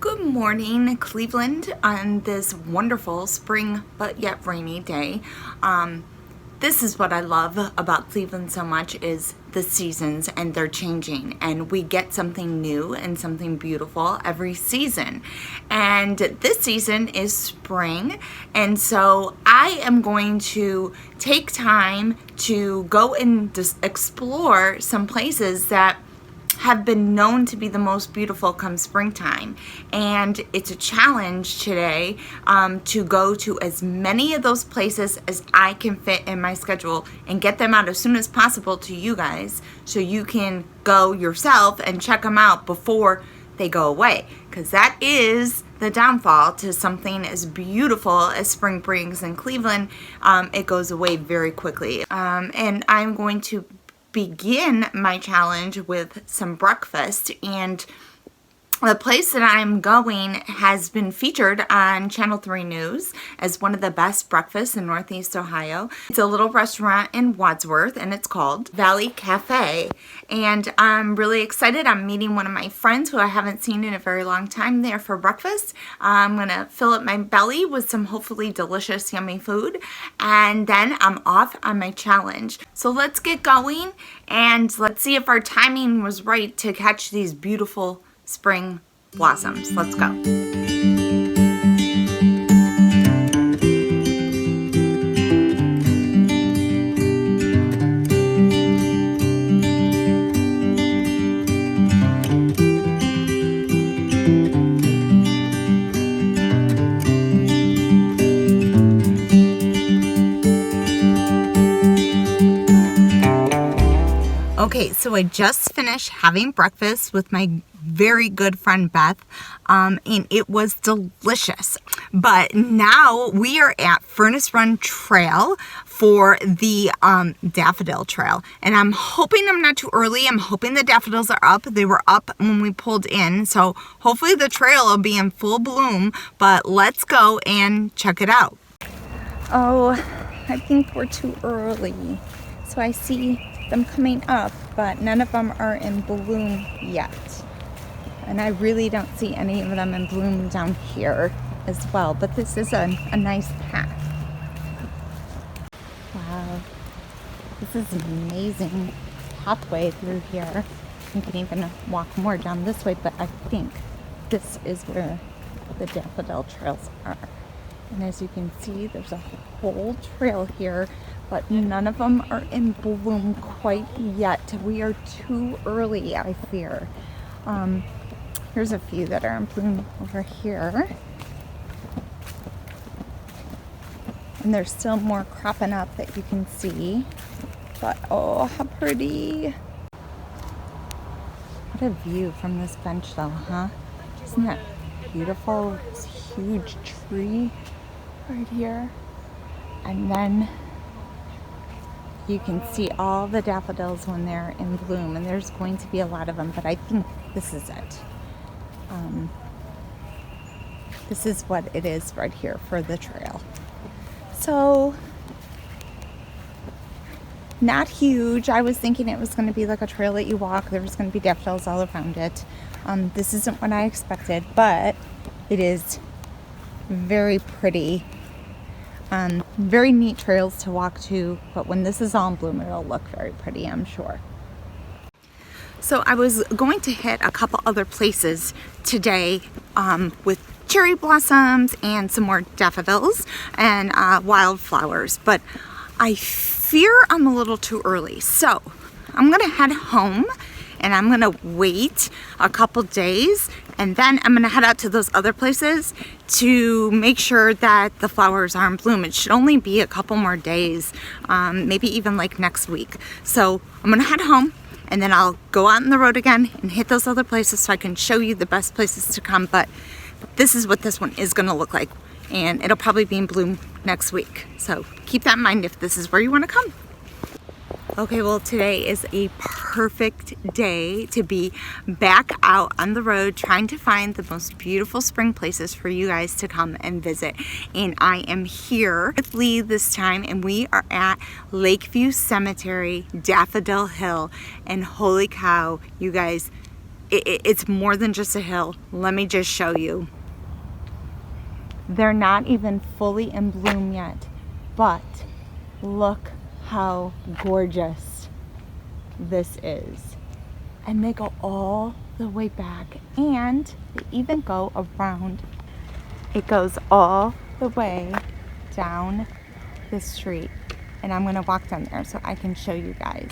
Good morning, Cleveland, on this wonderful spring but yet rainy day. This is what I love about Cleveland so much is the seasons, and they're changing, and we get something new and something beautiful every season. And this season is spring, and so I am going to take time to go and just explore some places that have been known to be the most beautiful come springtime. And it's a challenge today to go to as many of those places as I can fit in my schedule and get them out as soon as possible to you guys so you can go yourself and check them out before they go away, because that is the downfall to something as beautiful as spring brings in Cleveland. It goes away very quickly. And I'm going to begin my challenge with some breakfast, and the place that I'm going has been featured on Channel 3 News as one of the best breakfasts in Northeast Ohio. It's a little restaurant in Wadsworth, and it's called Valley Cafe. And I'm really excited. I'm meeting one of my friends who I haven't seen in a very long time there for breakfast. I'm going to fill up my belly with some hopefully delicious, yummy food. And then I'm off on my challenge. So let's get going, and let's see if our timing was right to catch these beautiful spring blossoms. Let's go. Okay, so I just finished having breakfast with my very good friend Beth, and it was delicious. But now we are at Furnace Run Trail for the daffodil trail, and I'm hoping I'm not too early. I'm hoping the daffodils are up. They were up when we pulled in, so hopefully the trail will be in full bloom, but let's go and check it out. Oh, I think we're too early. So I see them coming up, but none of them are in bloom yet. And I really don't see any of them in bloom down here as well, but this is a nice path. Wow, this is an amazing pathway through here. You can even walk more down this way, but I think this is where the daffodil trails are. And as you can see, there's a whole trail here, but none of them are in bloom quite yet. We are too early, I fear. Here's a few that are in bloom over here. And there's still more cropping up that you can see. But oh, how pretty. What a view from this bench though, huh? Isn't that beautiful? This huge tree right here. And then you can see all the daffodils when they're in bloom, and there's going to be a lot of them, but I think this is it. This is what it is right here for the trail. So, not huge. I was thinking it was going to be like a trail that you walk. There was going to be daffodils all around it. This isn't what I expected, but it is very pretty. Very neat trails to walk to, but when this is all in bloom, it'll look very pretty, I'm sure. So I was going to hit a couple other places today with cherry blossoms and some more daffodils and wildflowers, but I fear I'm a little too early. So I'm gonna head home and I'm gonna wait a couple days, and then I'm gonna head out to those other places to make sure that the flowers are in bloom. It should only be a couple more days, maybe even like next week. So I'm gonna head home, and then I'll go out on the road again and hit those other places so I can show you the best places to come. But this is what this one is gonna look like, and it'll probably be in bloom next week. So keep that in mind if this is where you wanna come. Okay, well, today is a perfect day to be back out on the road trying to find the most beautiful spring places for you guys to come and visit. And I am here with Lee this time, and we are at Lakeview Cemetery, Daffodil Hill. And holy cow, you guys, it's more than just a hill. Let me just show you. They're not even fully in bloom yet, but look how gorgeous this is. And they go all the way back, and they even go around. It goes all the way down the street, and I'm gonna walk down there so I can show you guys.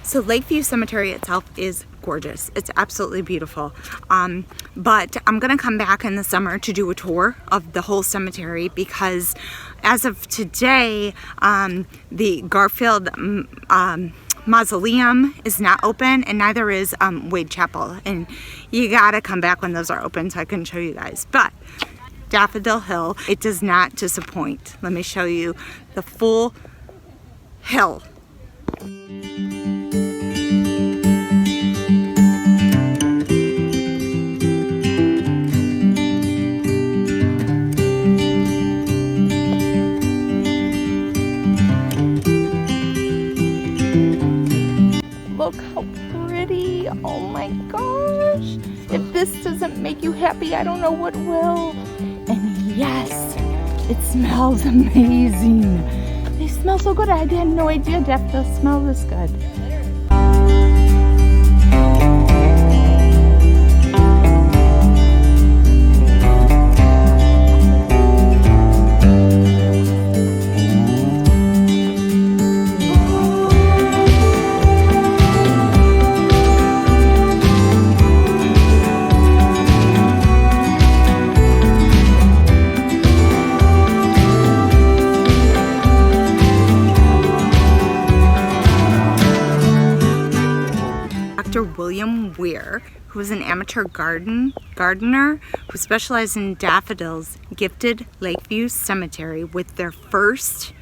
So Lakeview Cemetery itself is gorgeous. It's absolutely beautiful. But I'm gonna come back in the summer to do a tour of the whole cemetery, because as of today, the Garfield Mausoleum is not open, and neither is Wade Chapel. And you gotta come back when those are open so I can show you guys. But Daffodil Hill, it does not disappoint. Let me show you the full hill. Look how pretty. Oh my gosh. If this doesn't make you happy, I don't know what will. And yes, it smells amazing. They smell so good. I had no idea daffodils smell this good. William Weir, who was an amateur gardener who specialized in daffodils, gifted Lakeview Cemetery with their first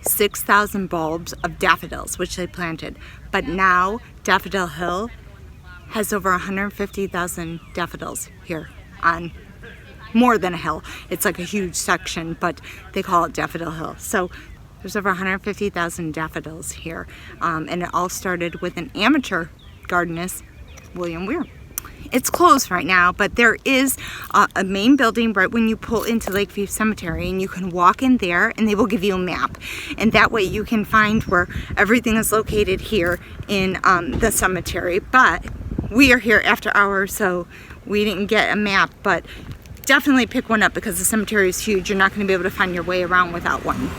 6,000 bulbs of daffodils, which they planted. But now Daffodil Hill has over 150,000 daffodils here on more than a hill. It's like a huge section, but they call it Daffodil Hill. So there's over 150,000 daffodils here. And it all started with an amateur gardenist, William Weir. It's closed right now, but there is a main building right when you pull into Lakeview Cemetery, and you can walk in there and they will give you a map, and that way you can find where everything is located here in the cemetery. But we are here after hours, so we didn't get a map, but definitely pick one up because the cemetery is huge. You're not going to be able to find your way around without one.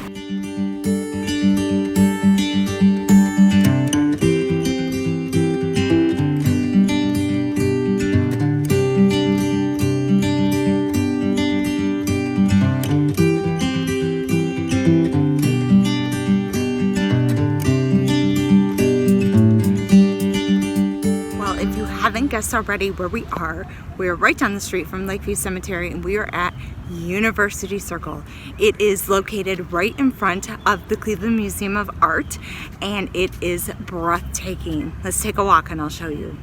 Haven't guessed already where we are. We are right down the street from Lakeview Cemetery, and we are at University Circle. It is located right in front of the Cleveland Museum of Art, and it is breathtaking. Let's take a walk and I'll show you.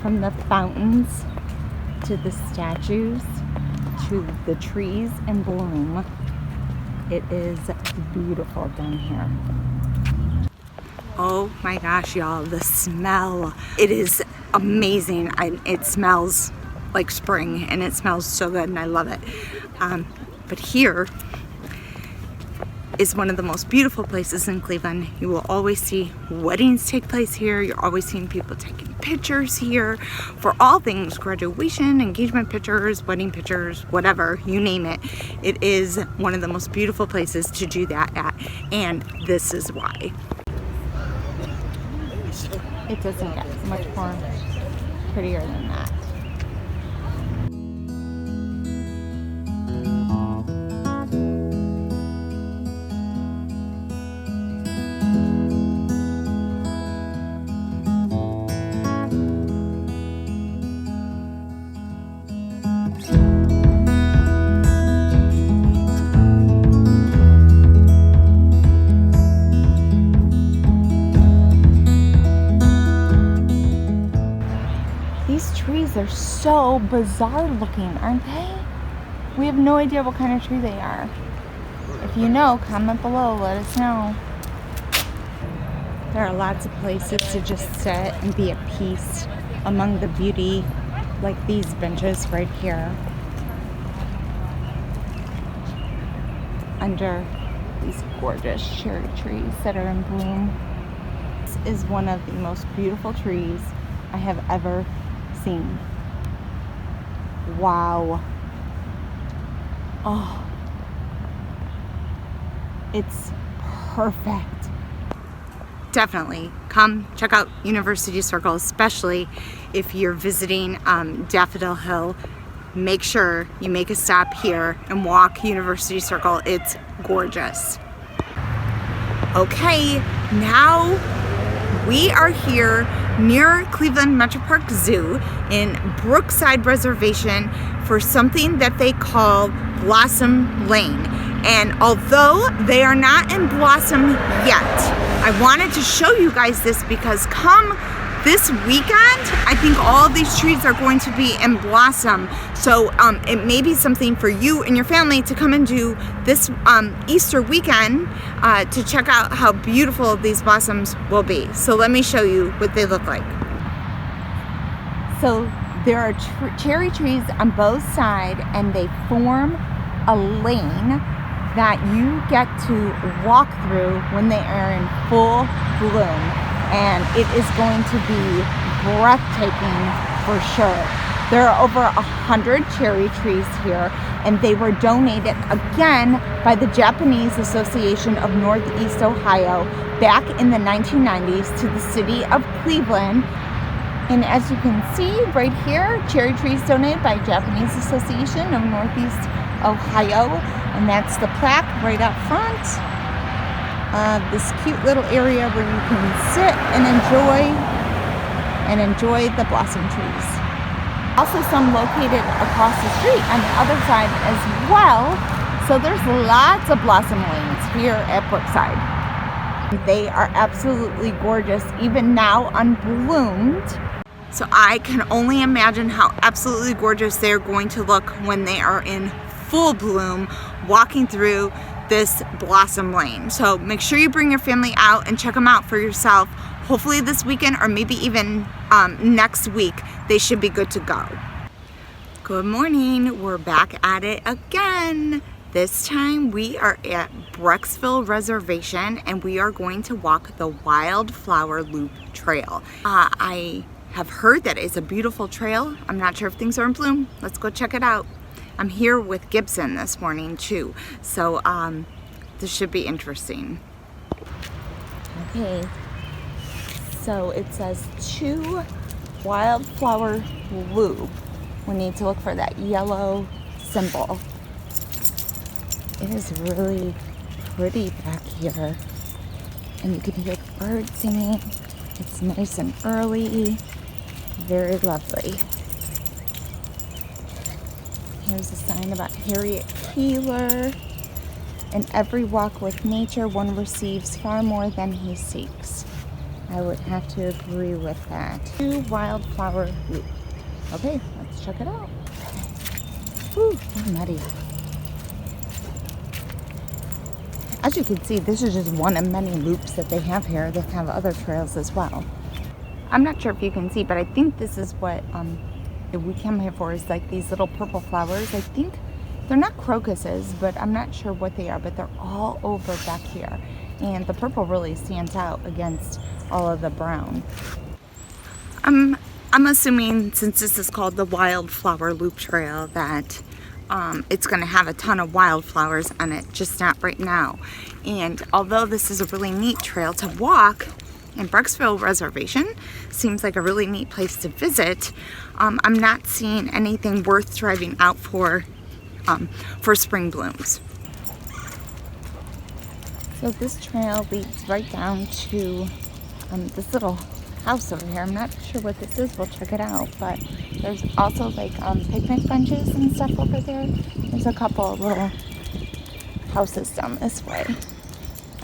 From the fountains to the statues to the trees in bloom, it is beautiful down here. Oh my gosh, y'all, the smell. It is amazing. It smells like spring, and it smells so good, and I love it. But here is one of the most beautiful places in Cleveland. You will always see weddings take place here. You're always seeing people taking pictures here for all things graduation, engagement pictures, wedding pictures, whatever, you name it. It is one of the most beautiful places to do that at, and this is why. It doesn't get much more prettier than that. They're so bizarre looking, aren't they? We have no idea what kind of tree they are. If you know, comment below, let us know. There are lots of places to just sit and be at peace among the beauty, like these benches right here, under these gorgeous cherry trees that are in bloom. This is one of the most beautiful trees I have ever seen. Wow. Oh, it's perfect. Definitely come check out University Circle, especially if you're visiting Daffodil Hill. Make sure you make a stop here and walk University Circle. It's gorgeous. Okay, now we are here near Cleveland Metro Park Zoo in Brookside Reservation for something that they call Blossom Lane. And although they are not in blossom yet, I wanted to show you guys this because come this weekend, I think all of these trees are going to be in blossom. So it may be something for you and your family to come and do this Easter weekend to check out how beautiful these blossoms will be. So let me show you what they look like. So there are cherry trees on both sides, and they form a lane that you get to walk through when they are in full bloom, and it is going to be breathtaking for sure. There are over 100 cherry trees here, and they were donated again by the Japanese Association of Northeast Ohio back in the 1990s to the city of Cleveland. And as you can see right here, cherry trees donated by Japanese Association of Northeast Ohio, and that's the plaque right up front. This cute little area where you can sit and enjoy the blossom trees. Also some located across the street on the other side as well. So there's lots of blossom lanes here at Brookside. They are absolutely gorgeous, even now unbloomed. So I can only imagine how absolutely gorgeous they're going to look when they are in full bloom, walking through this blossom lane. So make sure you bring your family out and check them out for yourself. Hopefully this weekend, or maybe even next week, they should be good to go. Good morning, we're back at it again. This time we are at Brecksville Reservation, and we are going to walk the Wildflower Loop Trail. I have heard that it's a beautiful trail. I'm not sure if things are in bloom. Let's go check it out. I'm here with Gibson this morning too, so this should be interesting. Okay, so it says to Wildflower Loop. We need to look for that yellow symbol. It is really pretty back here, and you can hear the birds singing. It's nice and early, very lovely. Here's a sign about Harriet Keeler. In every walk with nature, one receives far more than he seeks. I would have to agree with that. To Wildflower Loop. Okay, let's check it out. Whew, so muddy. As you can see, this is just one of many loops that they have here. They have other trails as well. I'm not sure if you can see, but I think this is what we came here for, is like these little purple flowers. I think they're not crocuses, but I'm not sure what they are, but they're all over back here. And the purple really stands out against all of the brown. I'm assuming, since this is called the Wildflower Loop Trail, that it's going to have a ton of wildflowers on it, just not right now. And although this is a really neat trail to walk, and Brecksville Reservation seems like a really neat place to visit, I'm not seeing anything worth driving out for spring blooms. So this trail leads right down to this little house over here. I'm not sure what this is. We'll check it out. But there's also like picnic benches and stuff over there. There's a couple of little houses down this way.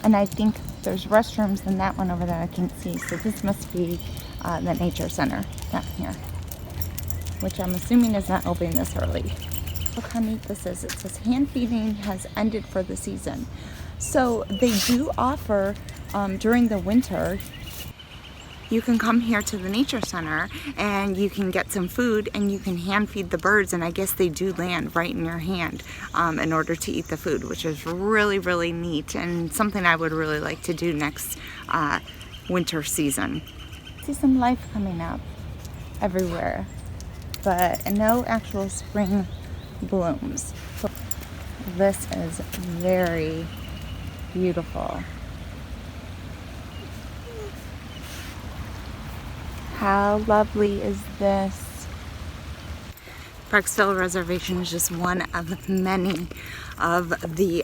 And I think there's restrooms in that one over there I can see. So this must be the nature center down here, which I'm assuming is not open this early. Look how neat this is. It says hand feeding has ended for the season. So they do offer during the winter you can come here to the nature center and you can get some food and you can hand feed the birds, and I guess they do land right in your hand in order to eat the food, which is really, really neat and something I would really like to do next winter season. See some life coming up everywhere, but no actual spring blooms. So this is very beautiful. How lovely is this? Brecksville Reservation is just one of many of the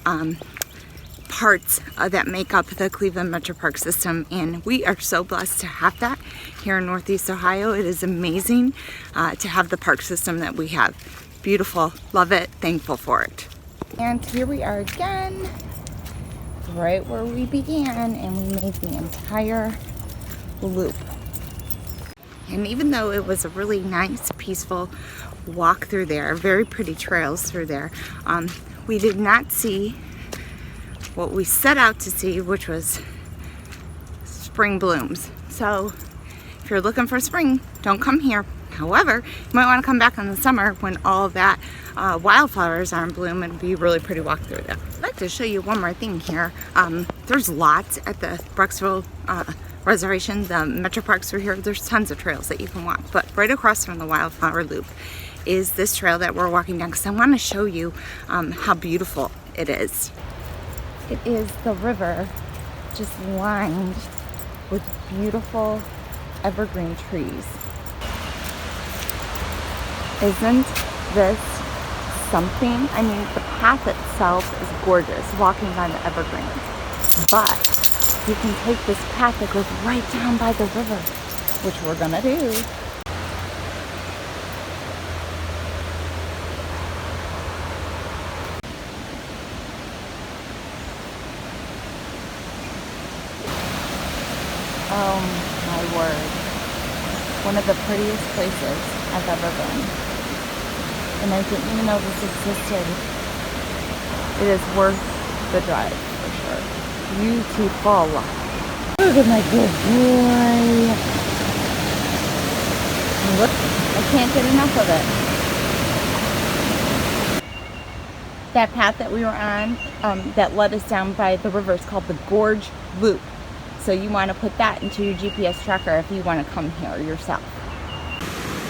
parts that make up the Cleveland Metro Park system, and we are so blessed to have that here in Northeast Ohio. It is amazing to have the park system that we have. Beautiful, love it, thankful for it. And here we are again, right where we began, and we made the entire loop. And even though it was a really nice, peaceful walk through there, very pretty trails through there, we did not see what we set out to see, which was spring blooms. So if you're looking for spring, don't come here. However, you might want to come back in the summer when all that wildflowers are in bloom, and be really pretty walk through there. I'd like to show you one more thing here. There's lots at the Brecksville Reservation. The Metro Parks are here. There's tons of trails that you can walk, but right across from the wildflower loop is this trail that we're walking down, because I want to show you how beautiful it is. It is the river just lined with beautiful evergreen trees. Isn't this something? I mean, the path itself is gorgeous, walking on the evergreens, but you can take this path that goes right down by the river, which we're gonna do. Oh my word. One of the prettiest places I've ever been. And I didn't even know this existed. It is worth the drive, for sure. Beautiful. Look at my good boy. Look, I can't get enough of it. That path that we were on that led us down by the river is called the Gorge Loop. So you want to put that into your GPS tracker if you want to come here yourself.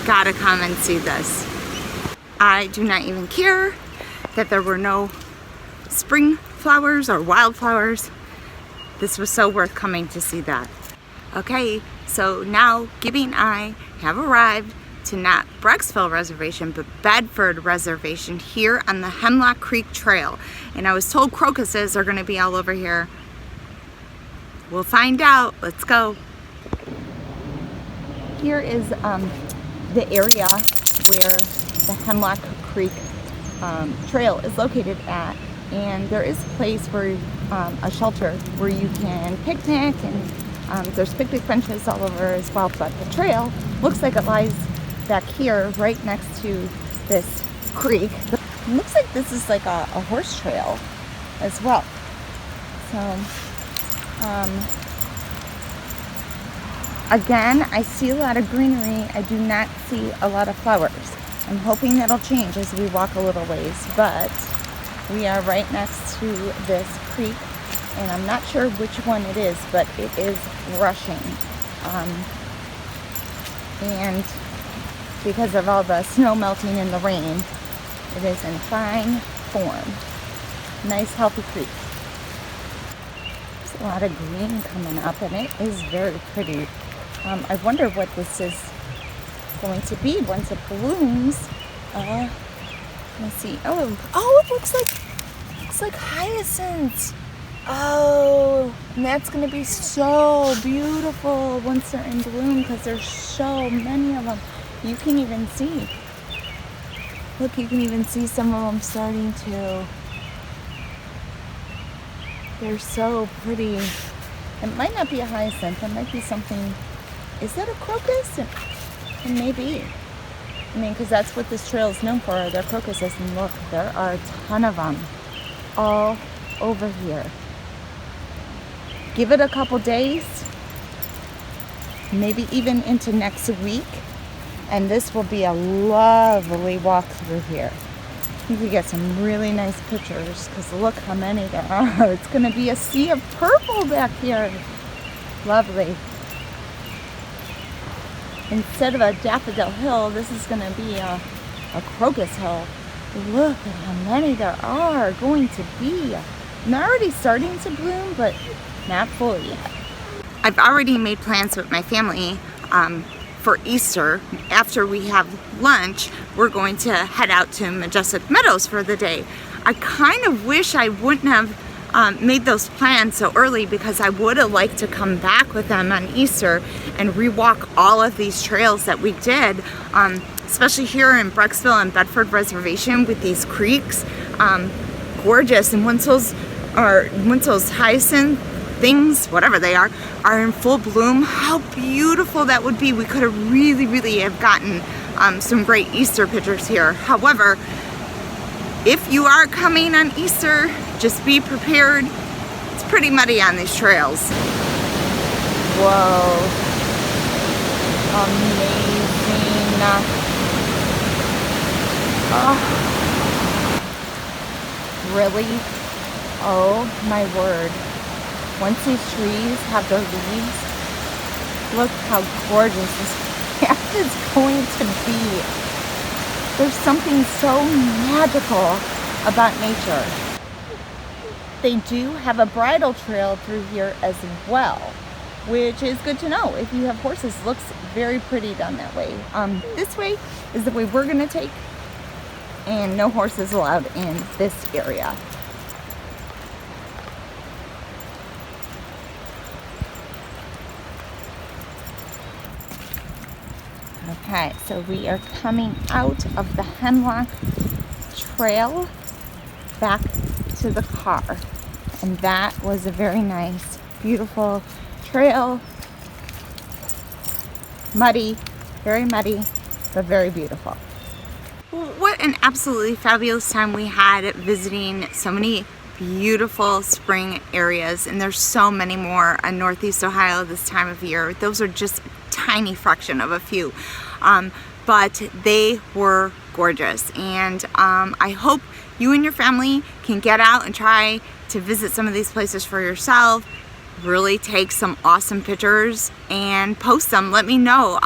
Gotta come and see this. I do not even care that there were no spring flowers or wildflowers. This was so worth coming to see that. Okay, so now Gibby and I have arrived to not Brecksville Reservation, but Bedford Reservation here on the Hemlock Creek Trail. And I was told crocuses are going to be all over here. We'll find out. Let's go. Here is the area where the Hemlock Creek Trail is located at, and there is a place where a shelter where you can picnic, and there's picnic benches all over as well. But the trail looks like it lies back here, right next to this creek. It looks like this is like a horse trail as well. So. Again, I see a lot of greenery. I do not see a lot of flowers. I'm hoping that'll change as we walk a little ways, but we are right next to this creek, and I'm not sure which one it is, but it is rushing. And because of all the snow melting in the rain, it is in fine form. Nice, healthy creek. A lot of green coming up, and it is very pretty. I wonder what this is going to be once it blooms. Let's see. Oh, it looks like hyacinths. Oh, and that's going to be so beautiful once they're in bloom, because there's so many of them. You can even see. Look, you can even see some of them starting to. They're so pretty. It might not be a hyacinth. It might be something. Is that a crocus? It may be. I mean, because that's what this trail is known for. They're crocuses. And look, there are a ton of them all over here. Give it a couple days. maybe even into next week. And this will be a lovely walk through here. You can get some really nice pictures because look how many there are. It's going to be a sea of purple back here. Lovely. Instead of a daffodil hill, this is going to be a crocus hill. Look at how many there are going to be. And they're already starting to bloom, but not fully yet. I've already made plans with my family for Easter. After we have lunch, we're going to head out to Majestic Meadows for the day. I kind of wish I wouldn't have made those plans so early because I would have liked to come back with them on Easter and rewalk all of these trails that we did, especially here in Brecksville and Bedford Reservation with these creeks. Gorgeous. And once those hyacinth things, whatever they are in full bloom, how beautiful that would be. We could have really have gotten some great Easter pictures here. However, if you are coming on Easter, just be prepared. It's pretty muddy on these trails. Whoa. Amazing. Oh. Really? Oh my word. Once these trees have their leaves, look how gorgeous this path is going to be. There's something so magical about nature. They do have a bridle trail through here as well, which is good to know. If you have horses, looks very pretty down that way. This way is the way we're gonna take, and no horses allowed in this area. Okay, so we are coming out of the Hemlock Trail back to the car. And that was a very nice, beautiful trail. Muddy, very muddy, but very beautiful. Well, what an absolutely fabulous time we had visiting so many beautiful spring areas, and there's so many more in Northeast Ohio this time of year. Those are just a tiny fraction of a few, but they were gorgeous, and I hope you and your family can get out and try to visit some of these places for yourself. Really take some awesome pictures and post them. Let me know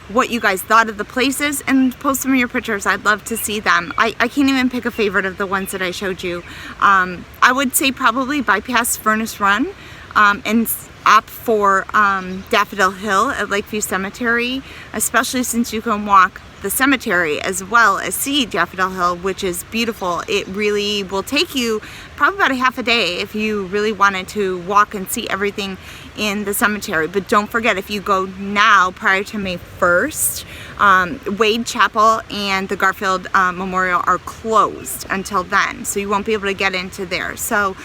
what you guys thought of the places and post some of your pictures. I'd love to see them. I can't even pick a favorite of the ones that I showed you. I would say probably bypass Furnace Run and opt for Daffodil Hill at Lakeview Cemetery, especially since you can walk the cemetery as well as see Daffodil Hill, which is beautiful. It really will take you probably about a half a day if you really wanted to walk and see everything in the cemetery. But don't forget, if you go now prior to May 1st, Wade Chapel and the Garfield Memorial are closed until then, so you won't be able to get into there. So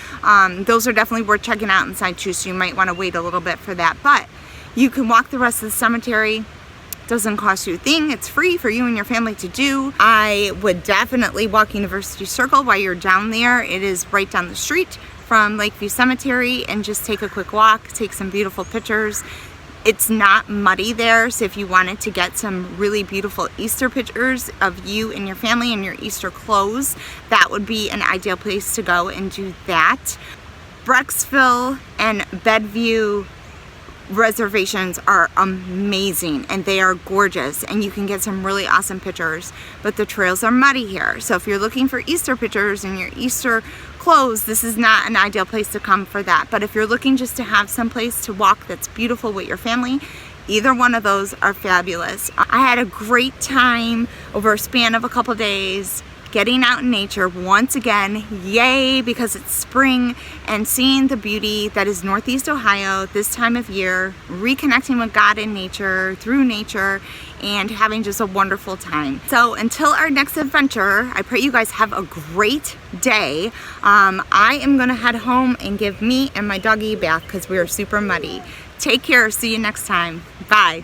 those are definitely worth checking out inside too, so you might want to wait a little bit for that. But you can walk the rest of the cemetery. Doesn't cost you a thing. It's free for you and your family to do. I would definitely walk University Circle while you're down there. It is right down the street from Lakeview Cemetery, and just take a quick walk, take some beautiful pictures. It's not muddy there, so if you wanted to get some really beautiful Easter pictures of you and your family in your Easter clothes, that would be an ideal place to go and do that. Brecksville and Bedview reservations are amazing, and they are gorgeous, and you can get some really awesome pictures, but the trails are muddy here. So if you're looking for Easter pictures in your Easter clothes, this is not an ideal place to come for that. But if you're looking just to have some place to walk that's beautiful with your family, either one of those are fabulous. I had a great time over a span of a couple days getting out in nature once again. Yay, because it's spring, and seeing the beauty that is Northeast Ohio this time of year, reconnecting with God in nature, through nature, and having just a wonderful time. So until our next adventure, I pray you guys have a great day. I am gonna head home and give me and my doggy a bath because we are super muddy. Take care, see you next time. Bye.